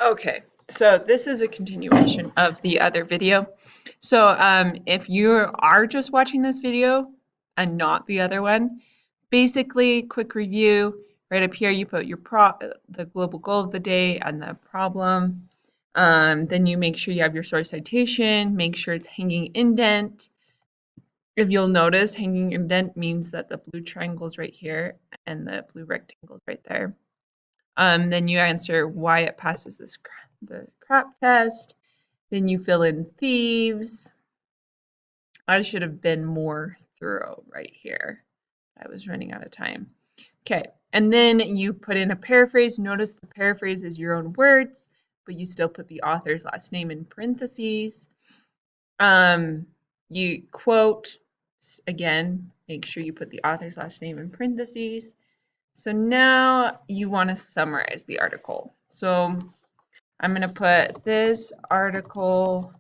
Okay, so this is a continuation of the other video. So if you are just watching this video and not the other one, basically, quick review, right up here you put your the global goal of the day and the problem. Then you make sure you have your source citation, make sure it's hanging indent. If you'll notice, hanging indent means that the blue triangle is right here and the blue rectangle is right there. Then you answer why it passes the crap test. Then you fill in thieves. I should have been more thorough right here. I was running out of time. Okay, and then you put in a paraphrase. Notice the paraphrase is your own words, but you still put the author's last name in parentheses. You quote, again, make sure you put the author's last name in parentheses. So now you want to summarize the article. So I'm going to put this article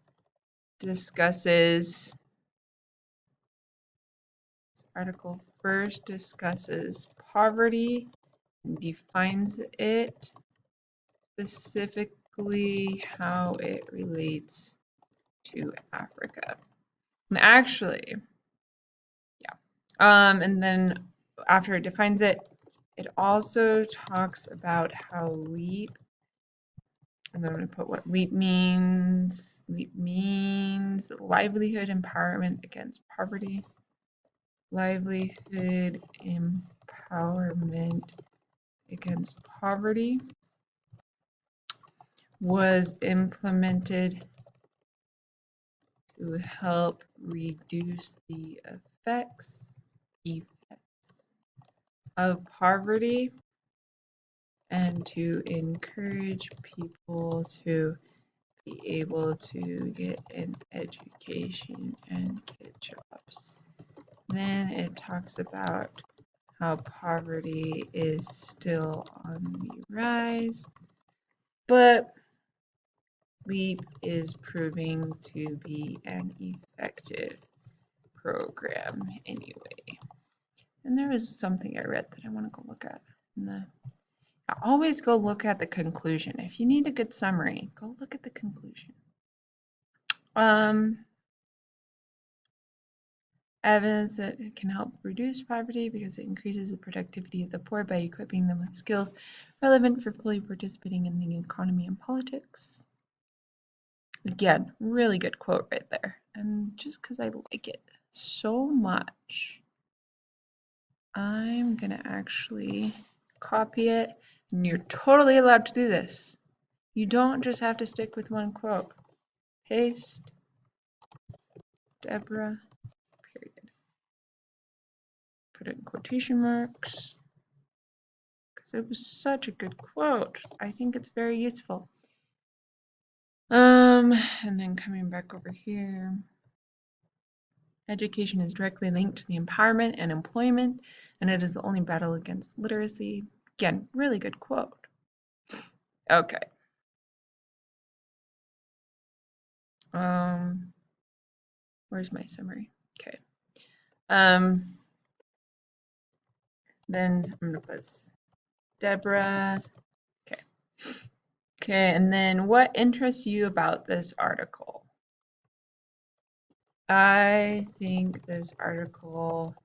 discusses, this article first discusses poverty, and defines it, specifically how it relates to Africa. And actually, and then after it defines it, it also talks about how LEAP, and then I'm going to put what LEAP means. LEAP means livelihood empowerment against poverty. Livelihood empowerment against poverty was implemented to help reduce the effects of poverty and to encourage people to be able to get an education and get jobs. Then it talks about how poverty is still on the rise, but LEAP is proving to be an effective program anyway. And there was something I read that I want to go look at. I always go look at the conclusion. If you need a good summary, go look at the conclusion. Evidence that it can help reduce poverty because it increases the productivity of the poor by equipping them with skills relevant for fully participating in the economy and politics. Again, really good quote right there. And just because I like it so much, I'm going to actually copy it. And you're totally allowed to do this. You don't just have to stick with one quote. Paste, Deborah, period. Put it in quotation marks because it was such a good quote. I think it's very useful. And then coming back over here. Education is directly linked to the empowerment and employment, and it is the only battle against literacy. Again, really good quote. Okay. Where's my summary? Okay. Then I'm gonna put Deborah. Okay. Okay, and then what interests you about this article? I think this article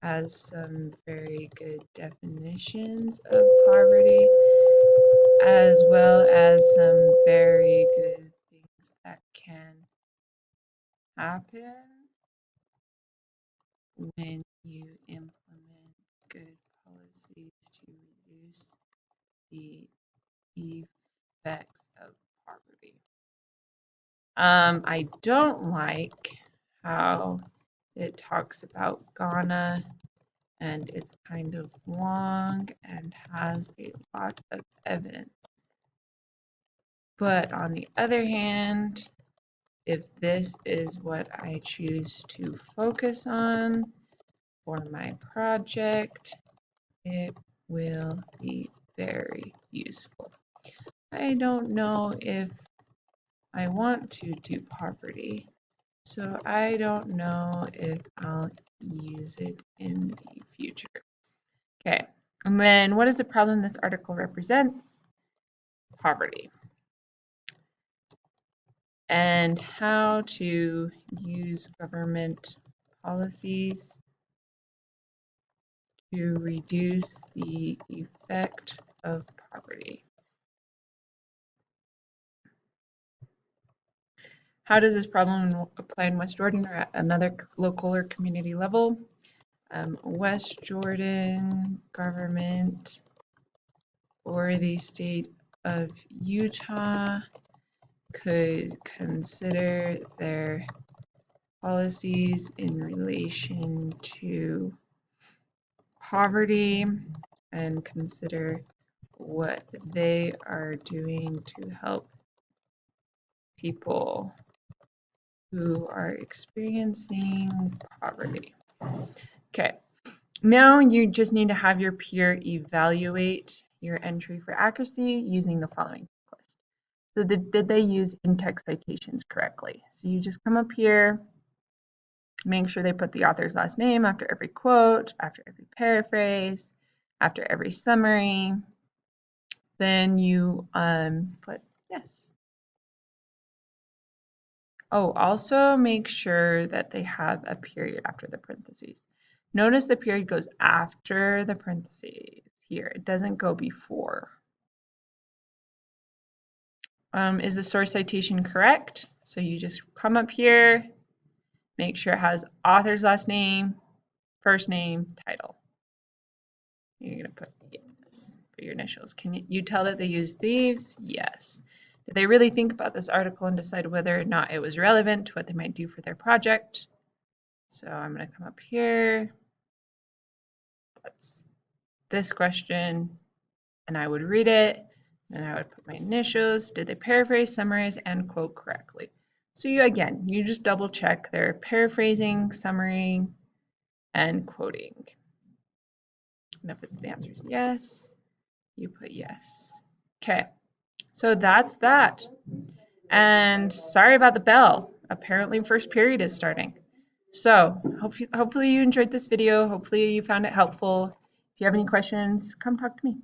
has some very good definitions of poverty, as well as some very good things that can happen when you implement good policies to reduce the effects of poverty. I don't like how it talks about Ghana, and it's kind of long and has a lot of evidence. But on the other hand, if this is what I choose to focus on for my project, it will be very useful. I don't know if I want to do poverty, so I don't know if I'll use it in the future. Okay, and then what is the problem this article represents? Poverty. and how to use government policies to reduce the effect of poverty. How does this problem apply in West Jordan or at another local or community level? West Jordan government or the state of Utah could consider their policies in relation to poverty and consider what they are doing to help people who are experiencing poverty. Okay, now you just need to have your peer evaluate your entry for accuracy using the following checklist. So did they use in-text citations correctly? So you just come up here, make sure they put the author's last name after every quote, after every paraphrase, after every summary. Then you put yes. Oh, also make sure that they have a period after the parentheses. Notice the period goes after the parentheses here. It doesn't go before. Is the source citation correct? So you just come up here, make sure it has author's last name, first name, title. You're going to put yes for your initials. Can you tell that they used thieves? Yes. Did they really think about this article and decide whether or not it was relevant to what they might do for their project? So I'm going to come up here. That's this question, and I would read it, and I would put my initials. Did they paraphrase, summarize, and quote correctly? So you just double check their paraphrasing, summary, and quoting. And if the answer is yes, you put yes. Okay. So that's that. And sorry about the bell. Apparently first period is starting. So hopefully you enjoyed this video. Hopefully you found it helpful. If you have any questions, come talk to me.